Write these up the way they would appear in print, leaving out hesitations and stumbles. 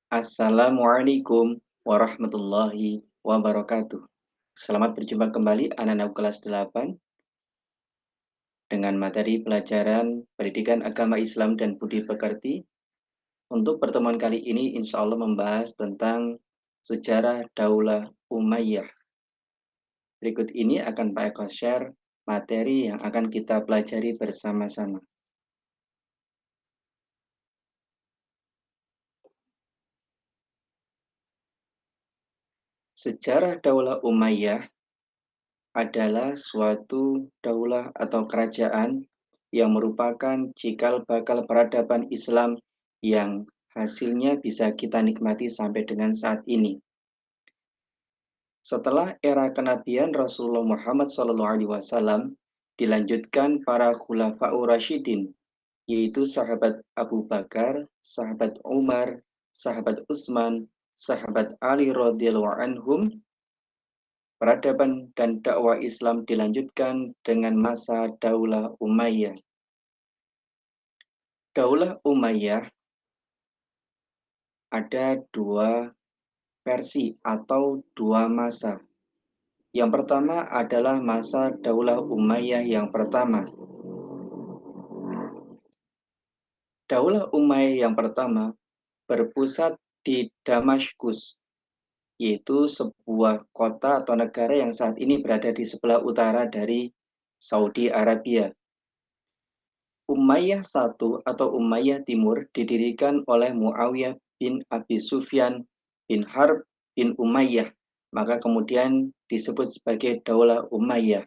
Assalamualaikum warahmatullahi wabarakatuh. Selamat berjumpa kembali anak-anak kelas 8 dengan materi pelajaran Pendidikan Agama Islam dan Budi Pekerti. Untuk pertemuan kali ini insya Allah membahas tentang sejarah Daulah Umayyah. Berikut ini akan Pak Eko share materi yang akan kita pelajari bersama-sama. Sejarah Daulah Umayyah adalah suatu daulah atau kerajaan yang merupakan cikal bakal peradaban Islam yang hasilnya bisa kita nikmati sampai dengan saat ini. Setelah era kenabian Rasulullah Muhammad SAW, dilanjutkan para khulafaur rasyidin, yaitu sahabat Abu Bakar, sahabat Umar, sahabat Utsman, sahabat Ali radhiyallahu anhum. Peradaban dan dakwah Islam dilanjutkan dengan masa Daulah Umayyah. Daulah Umayyah ada dua versi atau dua masa. Yang pertama adalah masa Daulah Umayyah yang pertama. Daulah Umayyah yang pertama berpusat di Damaskus, yaitu sebuah kota atau negara yang saat ini berada di sebelah utara dari Saudi Arabia. Umayyah I atau Umayyah Timur didirikan oleh Muawiyah bin Abi Sufyan bin Harb bin Umayyah, maka kemudian disebut sebagai Daulah Umayyah.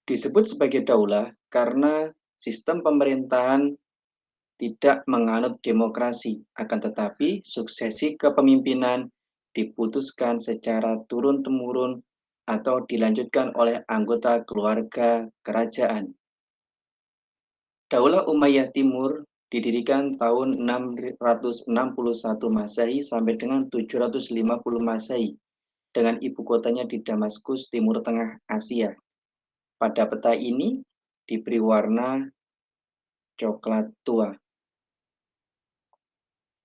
Disebut sebagai daulah karena sistem pemerintahan tidak menganut demokrasi, akan tetapi suksesi kepemimpinan diputuskan secara turun-temurun atau dilanjutkan oleh anggota keluarga kerajaan. Daulah Umayyah Timur didirikan tahun 661 Masehi sampai dengan 750 Masehi dengan ibu kotanya di Damaskus, Timur Tengah Asia. Pada peta ini diberi warna coklat tua.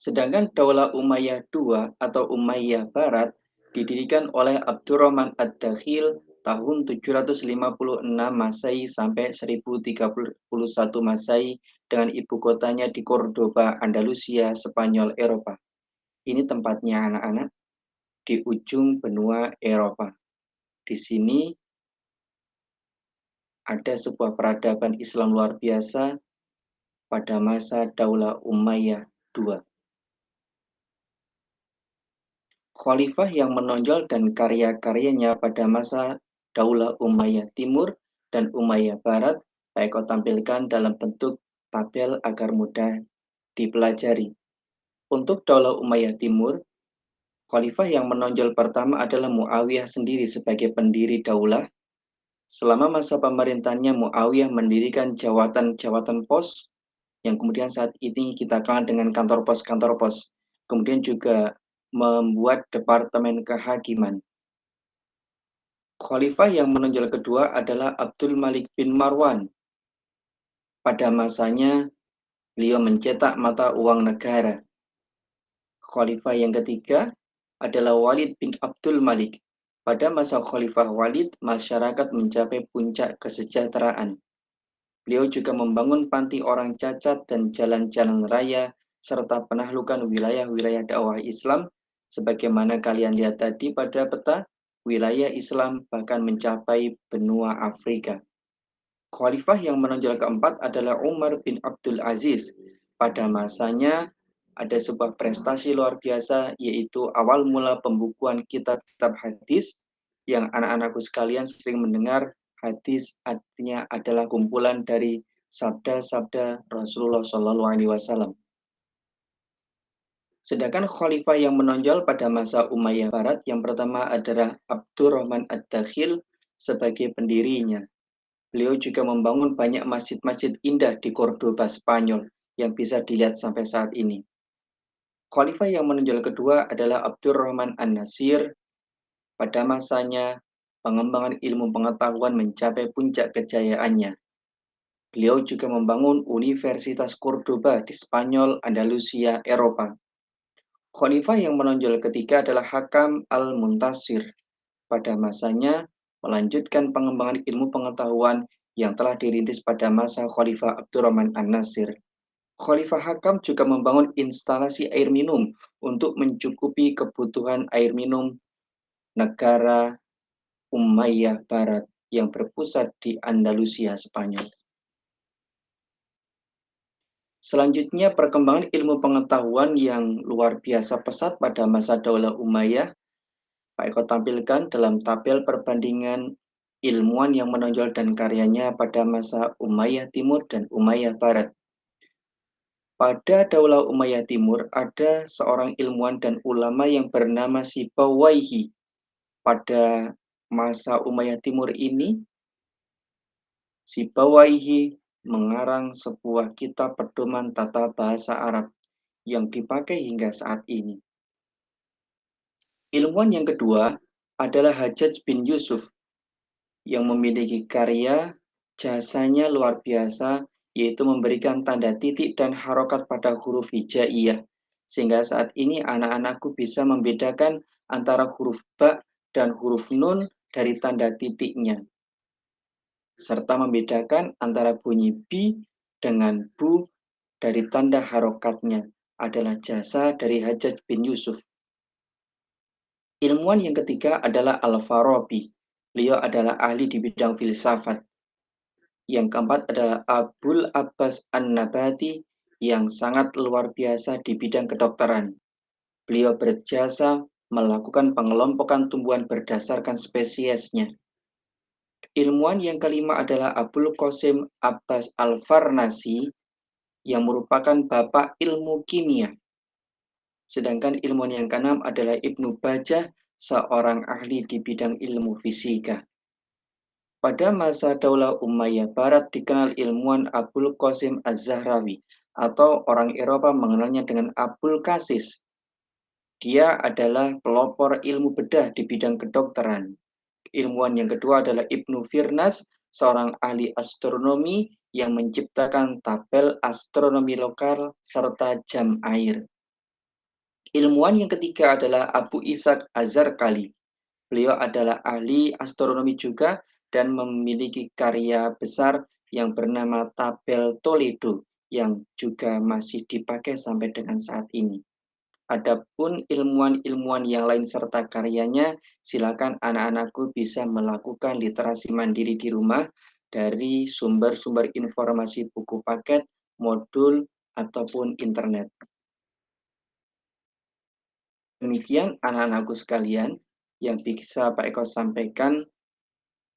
Sedangkan Daulah Umayyah II atau Umayyah Barat didirikan oleh Abdurrahman Ad-Dakhil tahun 756 Masehi sampai 1031 Masehi dengan ibu kotanya di Cordoba, Andalusia, Spanyol, Eropa. Ini tempatnya anak-anak di ujung benua Eropa. Di sini ada sebuah peradaban Islam luar biasa pada masa Daulah Umayyah II. Khalifah yang menonjol dan karya-karyanya pada masa Daulah Umayyah Timur dan Umayyah Barat, saya akan tampilkan dalam bentuk tabel agar mudah dipelajari. Untuk Daulah Umayyah Timur, Khalifah yang menonjol pertama adalah Muawiyah sendiri sebagai pendiri daulah. Selama masa pemerintahannya, Muawiyah mendirikan jawatan-jawatan pos yang kemudian saat ini kita kenal dengan kantor pos. Kemudian juga membuat departemen kehakiman. Khalifah yang menonjol kedua adalah Abdul Malik bin Marwan. Pada masanya, beliau mencetak mata uang negara. Khalifah yang ketiga adalah Walid bin Abdul Malik. Pada masa Khalifah Walid, masyarakat mencapai puncak kesejahteraan. Beliau juga membangun panti orang cacat dan jalan-jalan raya, serta penahlukan wilayah-wilayah dakwah Islam, sebagaimana kalian lihat tadi pada peta, wilayah Islam bahkan mencapai benua Afrika. Khalifah yang menonjol keempat adalah Umar bin Abdul Aziz. Pada masanya ada sebuah prestasi luar biasa, yaitu awal mula pembukuan kitab-kitab hadis yang anak-anakku sekalian sering mendengar. Hadis artinya adalah kumpulan dari sabda-sabda Rasulullah SAW. Sedangkan khalifah yang menonjol pada masa Umayyah Barat yang pertama adalah Abdurrahman Ad-Dakhil sebagai pendirinya. Beliau juga membangun banyak masjid-masjid indah di Cordoba, Spanyol yang bisa dilihat sampai saat ini. Khalifah yang menonjol kedua adalah Abdurrahman An-Nasir. Pada masanya, pengembangan ilmu pengetahuan mencapai puncak kejayaannya. Beliau juga membangun Universitas Cordoba di Spanyol, Andalusia, Eropa. Khalifah yang menonjol ketiga adalah Hakam Al-Muntasir. Pada masanya melanjutkan pengembangan ilmu pengetahuan yang telah dirintis pada masa Khalifah Abdurrahman An-Nasir. Khalifah Hakam juga membangun instalasi air minum untuk mencukupi kebutuhan air minum negara Umayyah Barat yang berpusat di Andalusia, Spanyol. Selanjutnya, perkembangan ilmu pengetahuan yang luar biasa pesat pada masa Daulah Umayyah Pak Eko tampilkan dalam tabel perbandingan ilmuwan yang menonjol dan karyanya pada masa Umayyah Timur dan Umayyah Barat. Pada Daulah Umayyah Timur ada seorang ilmuwan dan ulama yang bernama Sibawaihi. Pada masa Umayyah Timur ini, Sibawaihi mengarang sebuah kitab pedoman tata bahasa Arab yang dipakai hingga saat ini. Ilmuwan yang kedua adalah Hajjaj bin Yusuf yang memiliki karya jasanya luar biasa, yaitu memberikan tanda titik dan harokat pada huruf hijaiyah. Sehingga saat ini anak-anakku bisa membedakan antara huruf ba dan huruf nun dari tanda titiknya, serta membedakan antara bunyi bi dengan bu dari tanda harokatnya adalah jasa dari Hajjaj bin Yusuf. Ilmuwan yang ketiga adalah Al-Farabi. Beliau adalah ahli di bidang filsafat. Yang keempat adalah Abul Abbas An-Nabati yang sangat luar biasa di bidang kedokteran. Beliau berjasa melakukan pengelompokan tumbuhan berdasarkan spesiesnya. Ilmuwan yang kelima adalah Abul Qasim Abbas Al-Farnasi yang merupakan bapak ilmu kimia. Sedangkan ilmuwan yang keenam adalah Ibnu Bajah, seorang ahli di bidang ilmu fisika. Pada masa Daulah Umayyah Barat dikenal ilmuwan Abul Qasim Az-Zahrawi atau orang Eropa mengenalnya dengan Abul Qasis. Dia adalah pelopor ilmu bedah di bidang kedokteran. Ilmuwan yang kedua adalah Ibnu Firnas, seorang ahli astronomi yang menciptakan tabel astronomi lokal serta jam air. Ilmuwan yang ketiga adalah Abu Ishaq Az-Zarqali. Beliau adalah ahli astronomi juga dan memiliki karya besar yang bernama Tabel Toledo yang juga masih dipakai sampai dengan saat ini. Adapun ilmuwan-ilmuwan yang lain serta karyanya, silakan anak-anakku bisa melakukan literasi mandiri di rumah dari sumber-sumber informasi buku paket, modul, ataupun internet. Demikian anak-anakku sekalian yang bisa Pak Eko sampaikan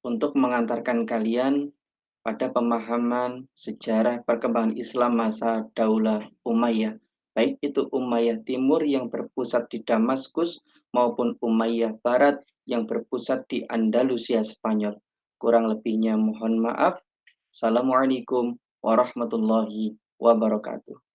untuk mengantarkan kalian pada pemahaman sejarah perkembangan Islam masa Daulah Umayyah. Baik itu Umayyah Timur yang berpusat di Damaskus maupun Umayyah Barat yang berpusat di Andalusia, Spanyol. Kurang lebihnya mohon maaf. Assalamualaikum warahmatullahi wabarakatuh.